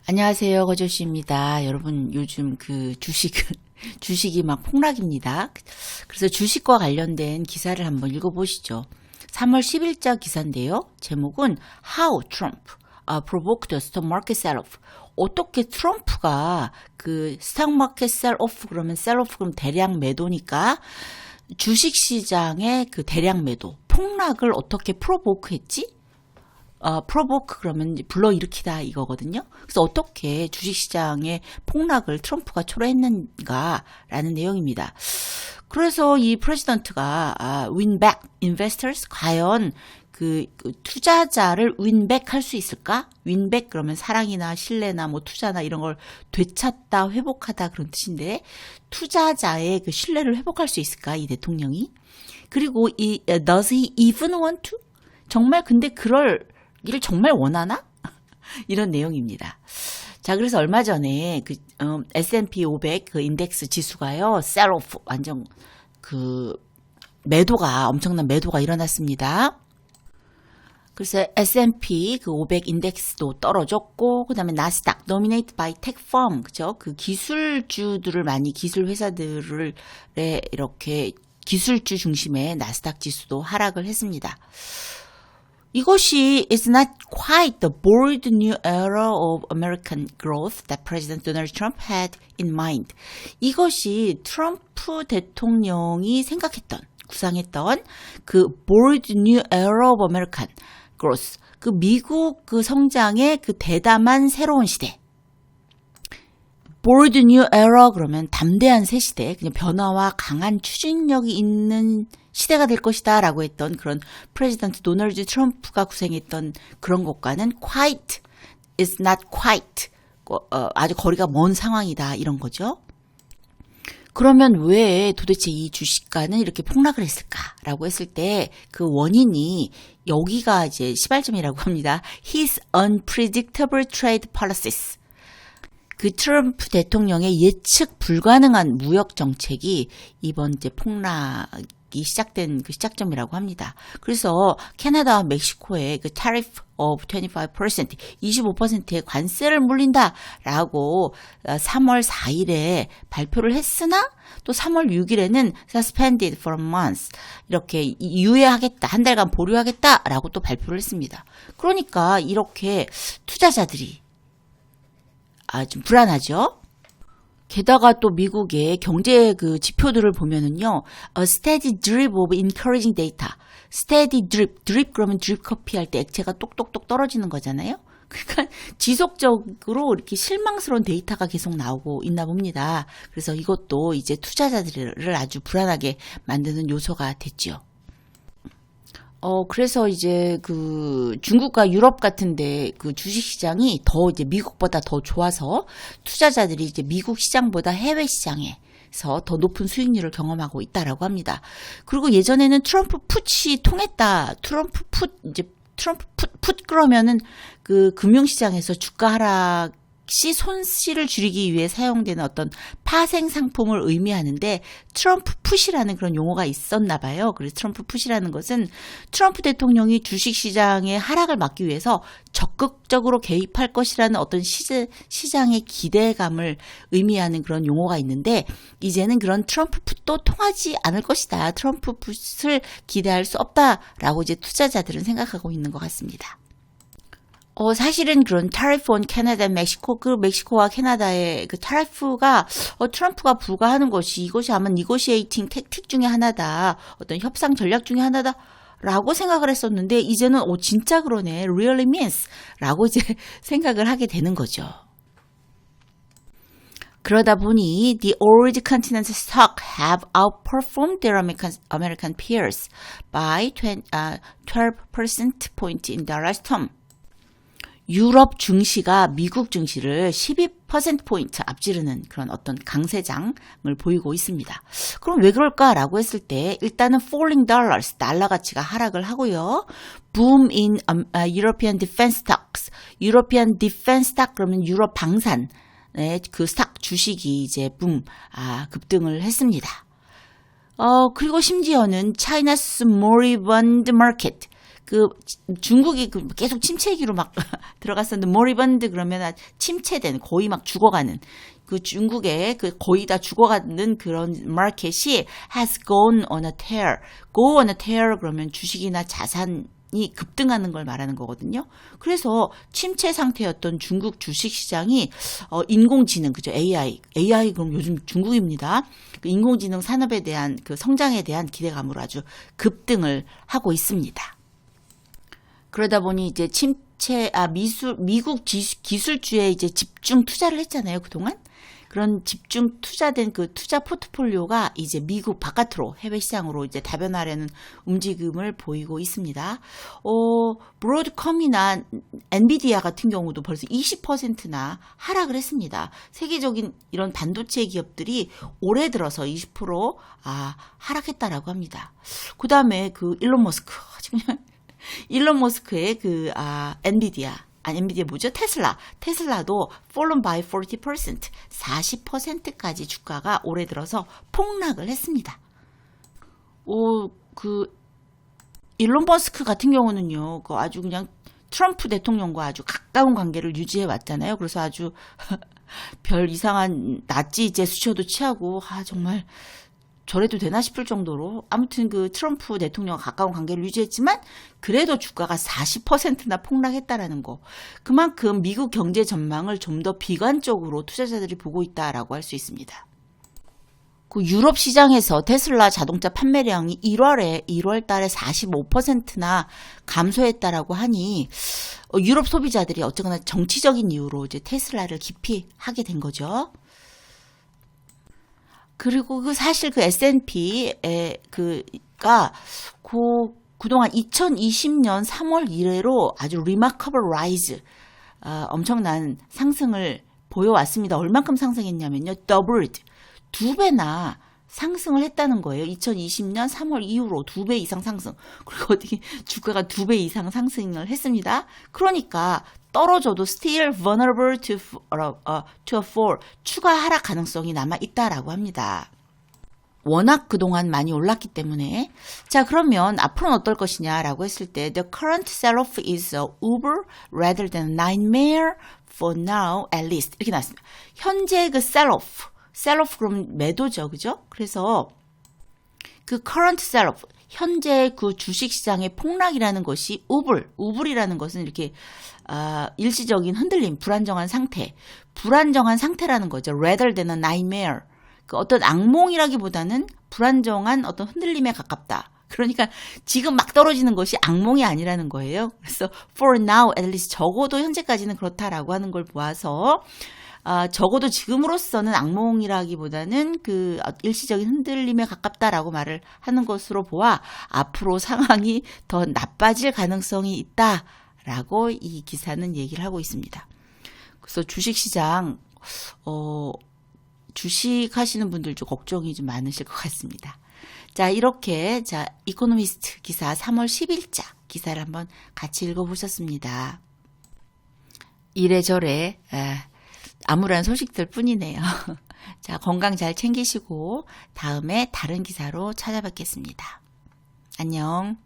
안녕하세요, 거조씨입니다. 여러분, 요즘 주식이 막 폭락입니다. 그래서 주식과 관련된 기사를 한번 읽어보시죠. 3월 10일자 기사인데요. 제목은 How Trump Provoked the Stock Market Sell-Off. 어떻게 트럼프가 그 스탁마켓 셀오프 그러면 대량 매도니까 주식시장의 그 대량 매도, 폭락을 어떻게 프로보크 했지? 프로보크 그러면 불러일으키다 이거거든요. 그래서 어떻게 주식시장의 폭락을 트럼프가 초래했는가라는 내용입니다. 그래서 이 프레지던트가 win back investors 과연 그 투자자를 윈백 할 수 있을까? 윈백 그러면 사랑이나 신뢰나 뭐 투자나 이런 걸 되찾다, 회복하다 그런 뜻인데 투자자의 그 신뢰를 회복할 수 있을까? 이 대통령이. 그리고 does he even want to? 정말 근데 그럴 일을 정말 원하나? 이런 내용입니다. 자, 그래서 얼마 전에 S&P 500 그 인덱스 지수가요, 셀오프 완전 엄청난 매도가 일어났습니다. 그래서 S&P 500 인덱스도 떨어졌고, 그 다음에 나스닥, dominated by tech firm, 그죠? 그 기술주들을 기술 회사들을 이렇게 기술주 중심의 나스닥 지수도 하락을 했습니다. 이것이 is not quite the bold new era of American growth that President Donald Trump had in mind. 이것이 트럼프 대통령이 구상했던 그 bold new era of American growth, 그 미국 그 성장의 그 대담한 새로운 시대. bold new era 그러면 담대한 새 시대, 그냥 변화와 강한 추진력이 있는 시대가 될 것이다 라고 했던 그런 프레지던트 도널드 트럼프가 구상했던 그런 것과는 quite, is not quite, 아주 거리가 먼 상황이다 이런 거죠. 그러면 왜 도대체 이 주식가는 이렇게 폭락을 했을까라고 했을 때 그 원인이 여기가 이제 시발점이라고 합니다. His unpredictable trade policies. 그 트럼프 대통령의 예측 불가능한 무역 정책이 이번 이제 폭락이 시작된 그 시작점이라고 합니다. 그래서 캐나다와 멕시코에 그 tariff of 25%, 25%의 관세를 물린다라고 3월 4일에 발표를 했으나 또 3월 6일에는 suspended for a month 이렇게 유예하겠다, 한 달간 보류하겠다라고 또 발표를 했습니다. 그러니까 이렇게 투자자들이 좀 불안하죠. 게다가 또 미국의 경제 그 지표들을 보면은요, a steady drip of encouraging data. steady drip 그러면 드립 커피 할 때 액체가 똑똑똑 떨어지는 거잖아요. 그러니까 지속적으로 이렇게 실망스러운 데이터가 계속 나오고 있나 봅니다. 그래서 이것도 이제 투자자들을 아주 불안하게 만드는 요소가 됐죠. 그래서 이제 그 중국과 유럽 같은데 그 주식 시장이 더 이제 미국보다 더 좋아서 투자자들이 이제 미국 시장보다 해외 시장에서 더 높은 수익률을 경험하고 있다라고 합니다. 그리고 예전에는 트럼프 풋이 통했다. 트럼프 풋 그러면은 그 금융시장에서 주가 하락 시 손실을 줄이기 위해 사용되는 어떤 파생 상품을 의미하는데 트럼프 풋이라는 그런 용어가 있었나 봐요. 그래서 트럼프 풋이라는 것은 트럼프 대통령이 주식시장의 하락을 막기 위해서 적극적으로 개입할 것이라는 어떤 시장의 기대감을 의미하는 그런 용어가 있는데 이제는 그런 트럼프 풋도 통하지 않을 것이다. 트럼프 풋을 기대할 수 없다라고 이제 투자자들은 생각하고 있는 것 같습니다. 사실은 그런 tariff on Canada, 멕시코와 캐나다의 그 타리프가 트럼프가 불가하는 이것이 아마 negotiating tactic 중에 하나다. 어떤 협상 전략 중에 하나다. 라고 생각을 했었는데 이제는 진짜 그러네. really means 라고 이제 생각을 하게 되는 거죠. 그러다 보니 the old continent stock have outperformed their American peers by 12% point in the last term. 유럽 증시가 미국 증시를 12%포인트 앞지르는 그런 어떤 강세장을 보이고 있습니다. 그럼 왜 그럴까라고 했을 때 일단은 falling dollars, 달러 가치가 하락을 하고요. boom in European defense stocks, European defense stock 그러면 유럽 방산 그 스탁 주식이 이제 급등을 했습니다. 그리고 심지어는 China's moribund market 그 중국이 계속 침체기로 막 들어갔었는데 moribund 그러면 침체된 거의 막 죽어가는 그 중국의 그 거의 다 죽어가는 그런 마켓이 has gone on a tear. go on a tear 그러면 주식이나 자산이 급등하는 걸 말하는 거거든요. 그래서 침체 상태였던 중국 주식 시장이 인공지능 그죠? AI 그럼 요즘 중국입니다. 그 인공지능 산업에 대한 그 성장에 대한 기대감으로 아주 급등을 하고 있습니다. 그러다 보니 이제 미국 기술주에 이제 집중 투자를 했잖아요, 그동안. 그런 집중 투자된 그 투자 포트폴리오가 이제 미국 바깥으로 해외 시장으로 이제 다변화하려는 움직임을 보이고 있습니다. 브로드컴이나 엔비디아 같은 경우도 벌써 20%나 하락을 했습니다. 세계적인 이런 반도체 기업들이 올해 들어서 20% 하락했다라고 합니다. 그 다음에 그 일론 머스크의 그 엔비디아 뭐죠? 테슬라도 fallen by 40%, 40%까지 주가가 올해 들어서 폭락을 했습니다. 일론 머스크 같은 경우는요, 아주 그냥 트럼프 대통령과 아주 가까운 관계를 유지해 왔잖아요. 그래서 아주 별 이상한 나치 제스처도 취하고, 정말 저래도 되나 싶을 정도로 아무튼 그 트럼프 대통령과 가까운 관계를 유지했지만 그래도 주가가 40%나 폭락했다라는 거. 그만큼 미국 경제 전망을 좀 더 비관적으로 투자자들이 보고 있다라고 할 수 있습니다. 그 유럽 시장에서 테슬라 자동차 판매량이 1월 달에 45%나 감소했다라고 하니 유럽 소비자들이 어쨌거나 정치적인 이유로 이제 테슬라를 기피하게 된 거죠. 그리고 사실 그 S&P에 그동안 2020년 3월 이래로 아주 remarkable rise, 엄청난 상승을 보여왔습니다. 얼만큼 상승했냐면요. doubled. 2배나 상승을 했다는 거예요. 2020년 3월 이후로 2배 이상 상승. 그리고 어떻게 주가가 2배 이상 상승을 했습니다. 그러니까 떨어져도 still vulnerable to a fall. 추가 하락 가능성이 남아 있다라고 합니다. 워낙 그동안 많이 올랐기 때문에. 자, 그러면 앞으로는 어떨 것이냐라고 했을 때 the current sell-off is a uber rather than a nightmare for now at least. 이렇게 나왔습니다. 현재 그 sell-off 그럼 매도죠. 그죠? 그래서 그 current sell-off, 현재 그 주식시장의 폭락이라는 것이 우불이라는 것은 이렇게 일시적인 흔들림, 불안정한 상태라는 거죠. rather than a nightmare. 그 어떤 악몽이라기보다는 불안정한 어떤 흔들림에 가깝다. 그러니까 지금 막 떨어지는 것이 악몽이 아니라는 거예요. 그래서 for now at least 적어도 현재까지는 그렇다라고 하는 걸 보아서 적어도 지금으로서는 악몽이라기보다는 그 일시적인 흔들림에 가깝다라고 말을 하는 것으로 보아 앞으로 상황이 더 나빠질 가능성이 있다라고 이 기사는 얘기를 하고 있습니다. 그래서 주식시장 주식하시는 분들 좀 걱정이 좀 많으실 것 같습니다. 자, 이렇게 이코노미스트 기사 3월 10일자 기사를 한번 같이 읽어보셨습니다. 이래저래 암울한 소식들 뿐이네요. 자, 건강 잘 챙기시고 다음에 다른 기사로 찾아뵙겠습니다. 안녕.